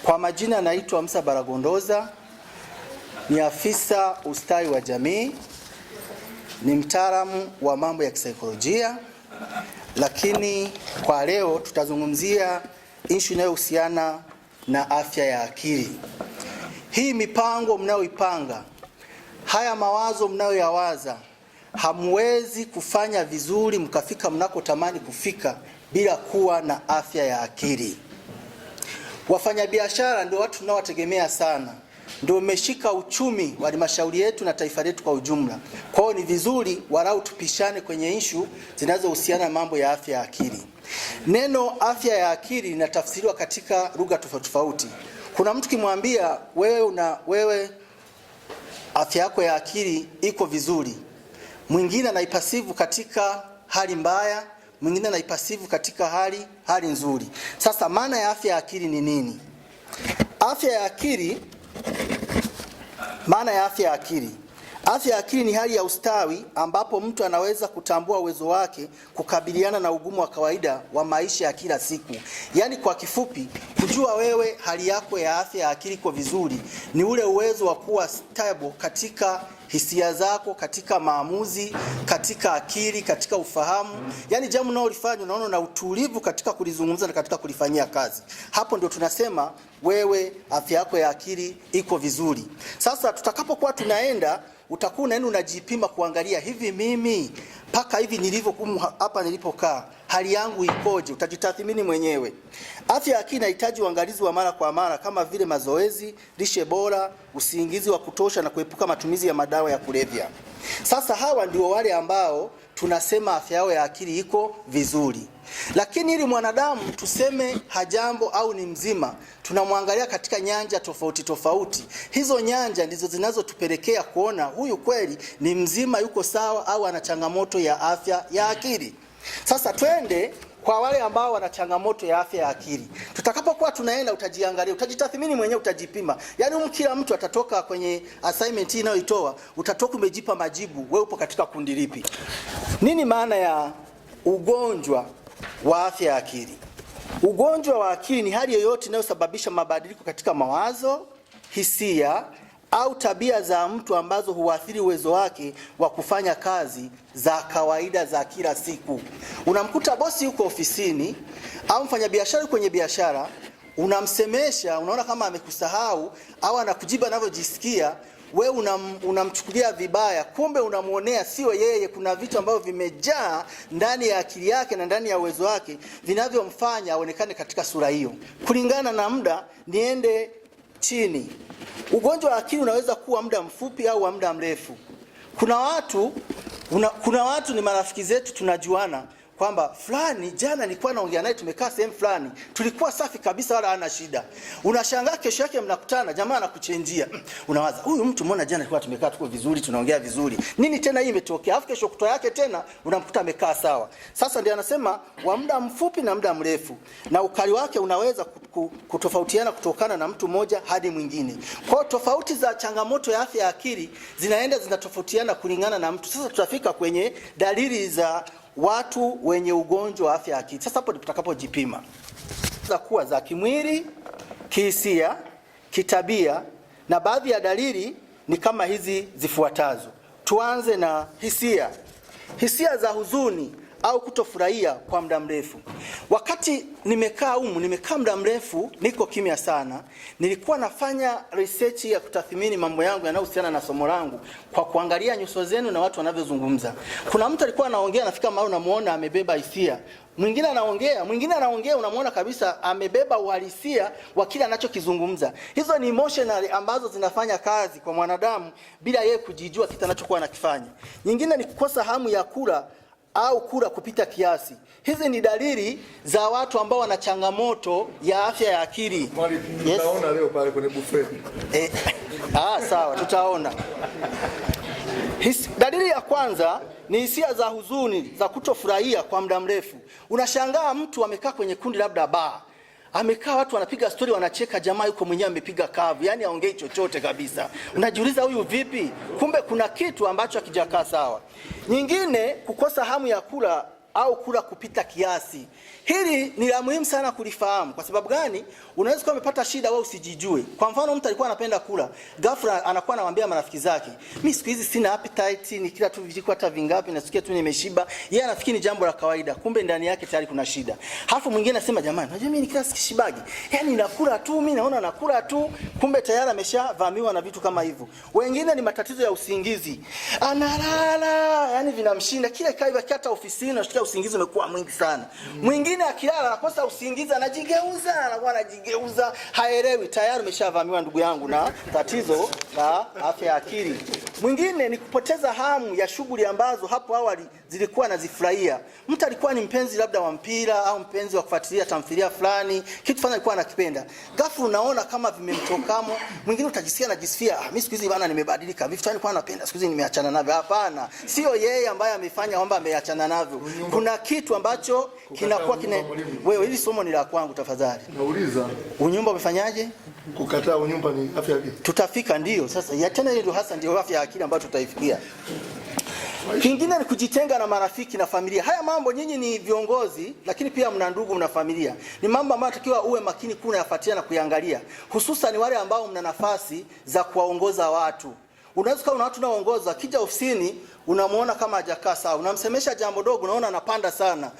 Kwa majina naitwa Musa Baragondoza, ni afisa ustawi wa jamii, ni mtaalamu wa mambo ya kisaikolojia, lakini kwa leo tutazungumzia issue inayohusiana na afya ya akili. Hii mipango mnayoipanga, haya mawazo mnayoyawaza, hamwezi kufanya vizuri mkafika mnakotamani kufika bila kuwa na afya ya akili. Wafanyabiashara ndio watu tunaowategemea sana, ndio umeshika uchumi wa halmashauri yetu na taifa letu kwa ujumla. Kwa hiyo ni vizuri walau tupishane kwenye issue zinazohusiana na mambo ya afya ya akili. Neno afya ya akili linatafsiriwa katika lugha tofauti tofauti. Kuna mtu kimwambia wewe afya yako ya akili iko vizuri, mwingine anaipasivu katika hali mbaya, mwingine anaipasivu katika hali nzuri. Sasa maana ya afya ya akili ni nini? Afya ya akili, maana ya afya ya akili. Afya ya akili ni hali ya ustawi ambapo mtu anaweza kutambua uwezo wake kukabiliana na ugumu wa kawaida wa maisha ya kila siku. Yaani kwa kifupi, kujua wewe hali yako ya afya ya akili iko vizuri ni ule uwezo wa kuwa stable katika hisia zako, katika maamuzi, katika akili, katika ufahamu. Yaani jambo unalofanya unaona na utulivu katika kulizungumza na katika kulifanyia kazi. Hapo ndio tunasema wewe afya yako ya akili iko vizuri. Sasa tutakapokuwa tunaenda, utakuwa unaenda unajipima kuangalia hivi mimi paka hivi nilivyo hapa nilipokaa, hali yangu ikoje? Utajitathmini mwenyewe. Afya ya akili inahitaji uangalizi wa mara kwa mara kama vile mazoezi, lishe bora, usingizi wa kutosha na kuepuka matumizi ya madawa ya kulevya. Sasa hawa ndio wale ambao tunasema afya yao ya akili iko vizuri. Lakini ili mwanadamu tuseme hajambo au ni mzima, tunamwangalia katika nyanja tofauti tofauti. Hizo nyanja ndizo zinazotupelekea kuona huyu kweli ni mzima, yuko sawa, au ana changamoto ya afya ya akili. Sasa twende kwa wale ambao wana changamoto ya afya ya akili. Tutakapokuwa tunaenda, utajiangalia, utajitathmini mwenyewe, utajipima. Yaani kila mtu atatoka kwenye assignment hii inayoitoa, utatoka umejipa majibu, wewe upo katika kundi lipi. Nini maana ya ugonjwa wa afya ya akili? Ugonjwa wa akili ni hali yoyote inayosababisha mabadiliko katika mawazo, hisia au tabia za mtu ambazo huathiri uwezo wake wa kufanya kazi za kawaida za kila siku. Unamkuta bosi yuko ofisini au mfanyabiashara yuko kwenye biashara, unamsemesha, unaona kama amekusahau au anakujibu anavyojisikia, wewe unamchukulia vibaya, kumbe unamuonea sio yeye. Kuna vitu ambavyo vimejaa ndani ya akili yake na ndani ya uwezo wake vinavyomfanya aonekane katika sura hiyo. Kulingana na muda, niende chini. Ugonjwa wa akili unaweza kuwa muda mfupi au wa muda mrefu. Kuna watu ni marafiki zetu, tunajuana kwamba fulani jana nilikuwa naongea naye, tumekaa sehemu fulani, tulikuwa safi kabisa, wala hana shida. Unashangaa kesho yake mnakutana, jamaa anakuchenjia. Unawaza, huyu mtu mbona jana tulikuwa tumekaa tuko vizuri, tunaongea vizuri, nini tena hii imetokea? Alafu kesho kutoa yake tena unamkuta amekaa sawa. Sasa ndio anasema wa muda mfupi na muda mrefu, na ukali wake unaweza kutofautiana kutokana na mtu mmoja hadi mwingine. Kwa tofauti za changamoto ya afya ya akili zinatofautiana kulingana na mtu. Sasa tutafika kwenye dalili za watu wenye ugonjwa wa afya ya akili. Sasa hapo tutakapojipima, za kuwa za kimwili, kihisia, kitabia, na baadhi ya dalili ni kama hizi zifuatazo. Tuanze na hisia. Hisia za huzuni au kutofurahia kwa muda mrefu. Wakati nimekaa muda mrefu, niko kimya sana, nilikuwa nafanya research ya kutathmini mambo yangu yanayohusiana na somo langu kwa kuangalia nyuso zenu na watu wanavyozungumza. Kuna mtu alikuwa anaongea, nafika mahali unamuona amebeba hisia. Mwingine anaongea unamuona kabisa amebeba uhalisia wa kile anachokizungumza. Hizo ni emotional ambazo zinafanya kazi kwa mwanadamu bila yeye kujijua kitu anachokuwa anakifanya. Nyingine ni kukosa hamu ya kula au kula kupita kiasi. Hizi ni dalili za watu ambao wana changamoto ya afya ya akili. Yes. Tutaona leo pale kwenye buffet. Sawa, tutaona. Dalili ya kwanza ni hisia za huzuni, za kutofurahia kwa muda mrefu. Unashangaa mtu amekaa kwenye kundi labda bar, amekaa watu wanapiga story, wanacheka, jamaa yuko mwenyewe amepiga kavu, yani haongei chochote kabisa. Unajiuliza huyu vipi? Kumbe kuna kitu ambacho hakijakaa sawa. Nyingine, kukosa hamu ya kula au kula kupita kiasi. Hili ni la muhimu sana kulifahamu. Kwa sababu gani? Unaweza kuwa umepata shida wewe usijijue. Kwa mfano, mtu alikuwa anapenda kula, ghafla anakuwa anawaambia marafiki zake, mimi siku hizi sina appetite, nikila tu vijiko hata vingapi nasikia tu nimeshiba. Yeye anafikiri ni jambo la kawaida, kumbe ndani yake tayari kuna shida. Halafu mwingine anasema, jamani, unajua mimi nikila sikishibagi, yani nakula tu, mimi naona nakula tu, kumbe tayari ameshavamiwa na vitu kama hivyo. Wengine ni matatizo ya usingizi, analala, yani vinamshinda kile kaiba, hata ofisini unasikia usingizi umekuwa mwingi sana. Mwingine akilala anakosa usingizi, anajigeuza, haelewi, tayari umeshavamiwa ndugu yangu na tatizo la afya ya akili. Mwingine ni kupoteza hamu ya shughuli ambazo hapo awali zilikuwa nazifurahia. Mtu alikuwa ni mpenzi labda wa mpira au mpenzi wa kufuatilia tamthilia fulani, kitu fulani alikuwa anakipenda. Ghafla unaona kama vimemtokamo. Mwingine utajisikia anajisifia, mimi siku hizi bana nimebadilika. Vitu fulani nilikuwa napenda siku hizi nimeachana navyo. Hapana, sio yeye ambaye amefanya kwamba ameachana navyo. Kuna kitu ambacho kinakuwa wewe, hili somo ni la kwangu tafadhali. Nauliza, unyumba umefanyaje? Kukataa unyumba ni afya ya akili. Tutafika ndio. Sasa ya tena ndio hasa ndio afya ya akili ambayo tutaifikia. Kingine ni kujitenga na marafiki na familia. Haya mambo, nyinyi ni viongozi lakini pia mna ndugu, mna familia. Ni mambo ambayo takiwa uwe makini kuna yafuatia na kuyangalia. Hususan wale ambao mna nafasi za kuwaongoza watu. Unaweza kuwa una watu unaoongoza, kija ofisini unamuona kama hajakaa sawa, unamsemesha jambo dogo unaona anapanda sana.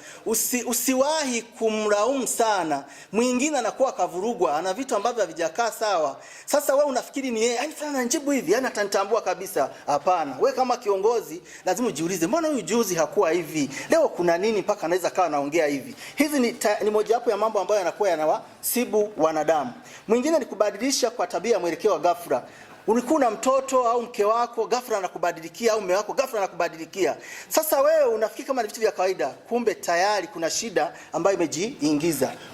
Usiwahi kumlaumu sana. Mwingine anakuwa kavurugwa, ana vitu ambavyo havijakaa sawa. Sasa wewe unafikiri ni yeye, yani fulani anajibu hivi, yani atanitambua kabisa. Hapana. Wewe kama kiongozi lazima ujiulize, mbona huyu juzi hakuwa hivi? Leo kuna nini mpaka anaweza kawa anaongea hivi? Hizi ni mojawapo ya mambo ambayo yanakuwa yanawasibu wanadamu. Mwingine ni kubadilisha kwa tabia mwelekeo wa ghafla. Ulikuwa na mtoto au mke wako ghafla anakubadilikia, au mume wako ghafla anakubadilikia. Sasa wewe unafikiri kama ni vitu vya kawaida, kumbe tayari kuna shida ambayo imejiingiza.